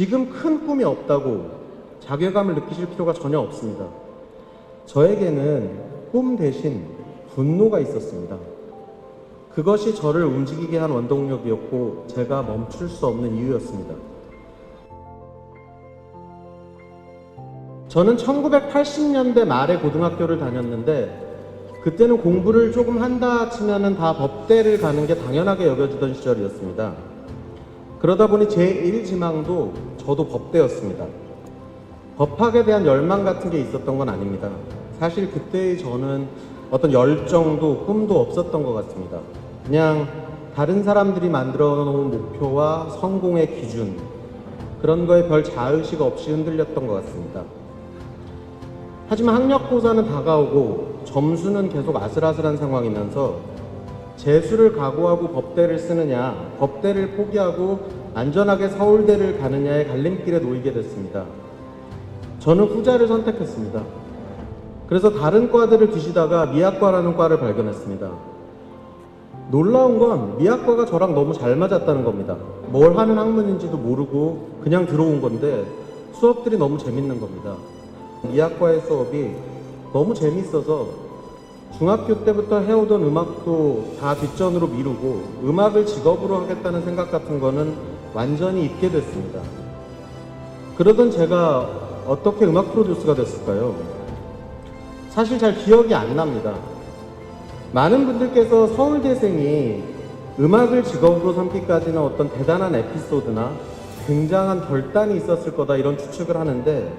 지금 큰 꿈이 없다고 자괴감을 느끼실 필요가 전혀 없습니다. 저에게는 꿈 대신 분노가 있었습니다. 그것이 저를 움직이게 한 원동력이었고 제가 멈출 수 없는 이유였습니다. 저는 1980년대 말에 고등학교를 다녔는데 그때는 공부를 조금 한다 치면은 다 법대를 가는 게 당연하게 여겨지던 시절이었습니다. 그러다 보니 제1지망도 저도 법대였습니다. 법학에 대한 열망 같은 게 있었던 건 아닙니다. 사실 그때의 저는 어떤 열정도 꿈도 없었던 것 같습니다. 그냥 다른 사람들이 만들어 놓은 목표와 성공의 기준, 그런 거에 별 자의식 없이 흔들렸던 것 같습니다. 하지만 학력고사는 다가오고 점수는 계속 아슬아슬한 상황이면서 재수를 각오하고 법대를 쓰느냐, 법대를 포기하고 안전하게 서울대를 가느냐의 갈림길에 놓이게 됐습니다. 저는 후자를 선택했습니다. 그래서 다른 과들을 뒤지다가 미학과라는 과를 발견했습니다. 놀라운 건 미학과가 저랑 너무 잘 맞았다는 겁니다. 뭘 하는 학문인지도 모르고 그냥 들어온 건데 수업들이 너무 재밌는 겁니다. 미학과의 수업이 너무 재밌어서 중학교 때부터 해오던 음악도 다 뒷전으로 미루고 음악을 직업으로 하겠다는 생각 같은 거는 완전히 잊게 됐습니다. 그러던 제가 어떻게 음악 프로듀스가 됐을까요? 사실 잘 기억이 안 납니다. 많은 분들께서 서울대생이 음악을 직업으로 삼기까지는 어떤 대단한 에피소드나 굉장한 결단이 있었을 거다 이런 추측을 하는데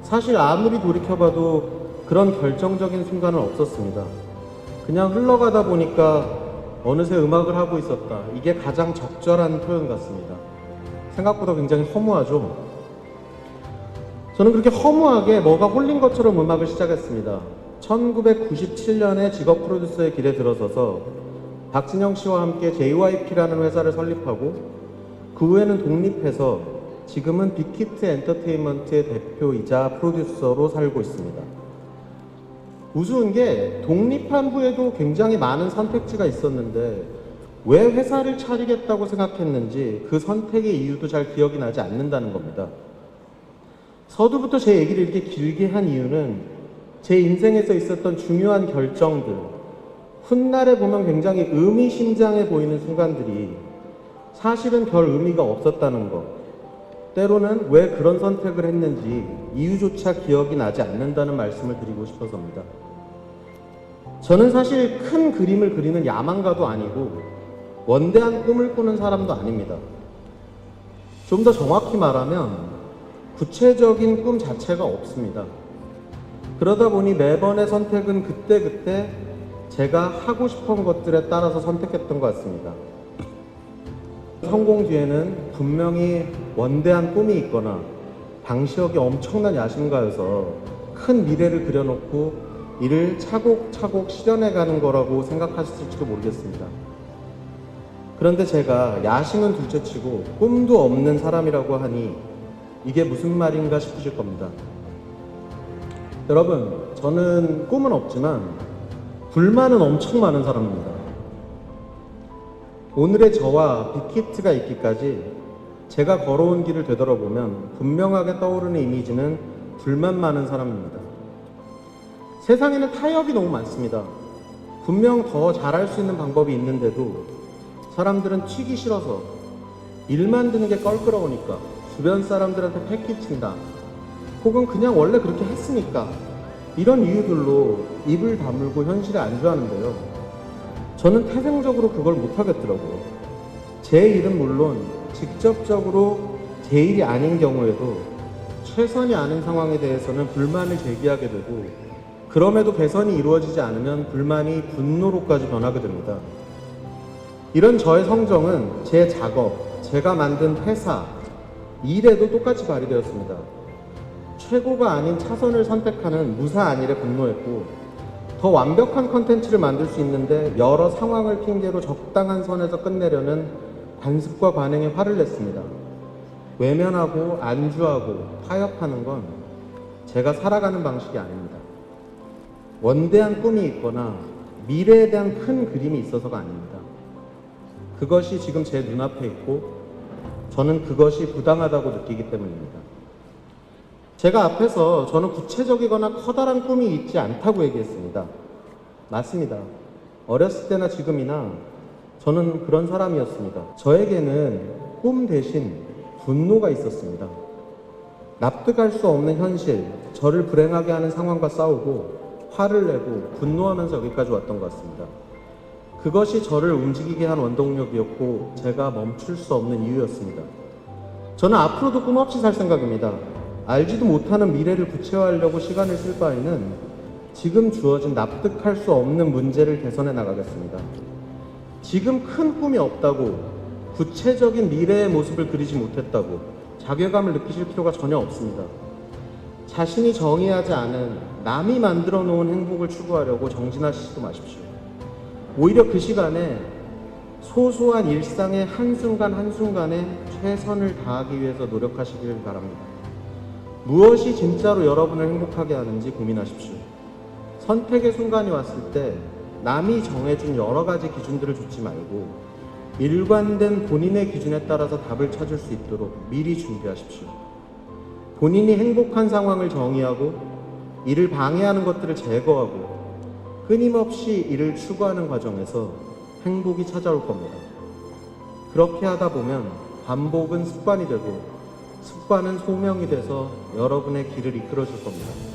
사실 아무리 돌이켜봐도 그런 결정적인 순간은 없었습니다. 그냥 흘러가다 보니까 어느새 음악을 하고 있었다. 이게 가장 적절한 표현 같습니다. 생각보다 굉장히 허무하죠? 저는 그렇게 허무하게 뭐가 홀린 것처럼 음악을 시작했습니다. 1997년에 직업 프로듀서의 길에 들어서서 박진영 씨와 함께 JYP라는 회사를 설립하고 그 후에는 독립해서 지금은 빅히트 엔터테인먼트의 대표이자 프로듀서로 살고 있습니다. 우스운 게 독립한 후에도 굉장히 많은 선택지가 있었는데 왜 회사를 차리겠다고 생각했는지 그 선택의 이유도 잘 기억이 나지 않는다는 겁니다. 서두부터 제 얘기를 이렇게 길게 한 이유는 제 인생에서 있었던 중요한 결정들, 훗날에 보면 굉장히 의미심장해 보이는 순간들이 사실은 별 의미가 없었다는 것, 때로는 왜 그런 선택을 했는지 이유조차 기억이 나지 않는다는 말씀을 드리고 싶어서입니다. 저는 사실 큰 그림을 그리는 야망가도 아니고 원대한 꿈을 꾸는 사람도 아닙니다. 좀 더 정확히 말하면 구체적인 꿈 자체가 없습니다. 그러다 보니 매번의 선택은 그때그때 제가 하고 싶은 것들에 따라서 선택했던 것 같습니다. 성공 뒤에는 분명히 원대한 꿈이 있거나 방시혁이 엄청난 야심가여서 큰 미래를 그려놓고 이를 차곡차곡 실현해가는 거라고 생각하셨을지도 모르겠습니다. 그런데 제가 야심은 둘째치고 꿈도 없는 사람이라고 하니 이게 무슨 말인가 싶으실 겁니다. 여러분, 저는 꿈은 없지만 불만은 엄청 많은 사람입니다. 오늘의 저와 빅히트가 있기까지 제가 걸어온 길을 되돌아보면 분명하게 떠오르는 이미지는 불만 많은 사람입니다. 세상에는 타협이 너무 많습니다. 분명 더 잘할 수 있는 방법이 있는데도 사람들은 튀기 싫어서 일 만드는 게 껄끄러우니까 주변 사람들한테 패기친다. 혹은 그냥 원래 그렇게 했으니까 이런 이유들로 입을 다물고 현실에 안주하는데요. 저는 태생적으로 그걸 못하겠더라고요. 제 일은 물론 직접적으로 제 일이 아닌 경우에도 최선이 아닌 상황에 대해서는 불만을 제기하게 되고 그럼에도 개선이 이루어지지 않으면 불만이 분노로까지 변하게 됩니다. 이런 저의 성정은 제 작업, 제가 만든 회사, 일에도 똑같이 발휘되었습니다. 최고가 아닌 차선을 선택하는 무사한 일에 분노했고 더 완벽한 컨텐츠를 만들 수 있는데 여러 상황을 핑계로 적당한 선에서 끝내려는 관습과 관행에 화를 냈습니다. 외면하고 안주하고 타협하는 건 제가 살아가는 방식이 아닙니다. 원대한 꿈이 있거나 미래에 대한 큰 그림이 있어서가 아닙니다. 그것이 지금 제 눈앞에 있고 저는 그것이 부당하다고 느끼기 때문입니다. 제가 앞에서 저는 구체적이거나 커다란 꿈이 있지 않다고 얘기했습니다. 맞습니다. 어렸을 때나 지금이나 저는 그런 사람이었습니다. 저에게는 꿈 대신 분노가 있었습니다. 납득할 수 없는 현실, 저를 불행하게 하는 상황과 싸우고 화를 내고 분노하면서 여기까지 왔던 것 같습니다. 그것이 저를 움직이게 한 원동력이었고 제가 멈출 수 없는 이유였습니다. 저는 앞으로도 꿈 없이 살 생각입니다. 알지도 못하는 미래를 구체화하려고 시간을 쓸 바에는 지금 주어진 납득할 수 없는 문제를 개선해 나가겠습니다. 지금 큰 꿈이 없다고, 구체적인 미래의 모습을 그리지 못했다고 자괴감을 느끼실 필요가 전혀 없습니다. 자신이 정의하지 않은 남이 만들어 놓은 행복을 추구하려고 정진하시지도 마십시오. 오히려 그 시간에 소소한 일상의 한순간 한순간에 최선을 다하기 위해서 노력하시길 바랍니다. 무엇이 진짜로 여러분을 행복하게 하는지 고민하십시오. 선택의 순간이 왔을 때 남이 정해준 여러 가지 기준들을 좇지 말고 일관된 본인의 기준에 따라서 답을 찾을 수 있도록 미리 준비하십시오. 본인이 행복한 상황을 정의하고 이를 방해하는 것들을 제거하고 끊임없이 이를 추구하는 과정에서 행복이 찾아올 겁니다. 그렇게 하다 보면 반복은 습관이 되고 습관은 소명이 돼서 여러분의 길을 이끌어 줄 겁니다.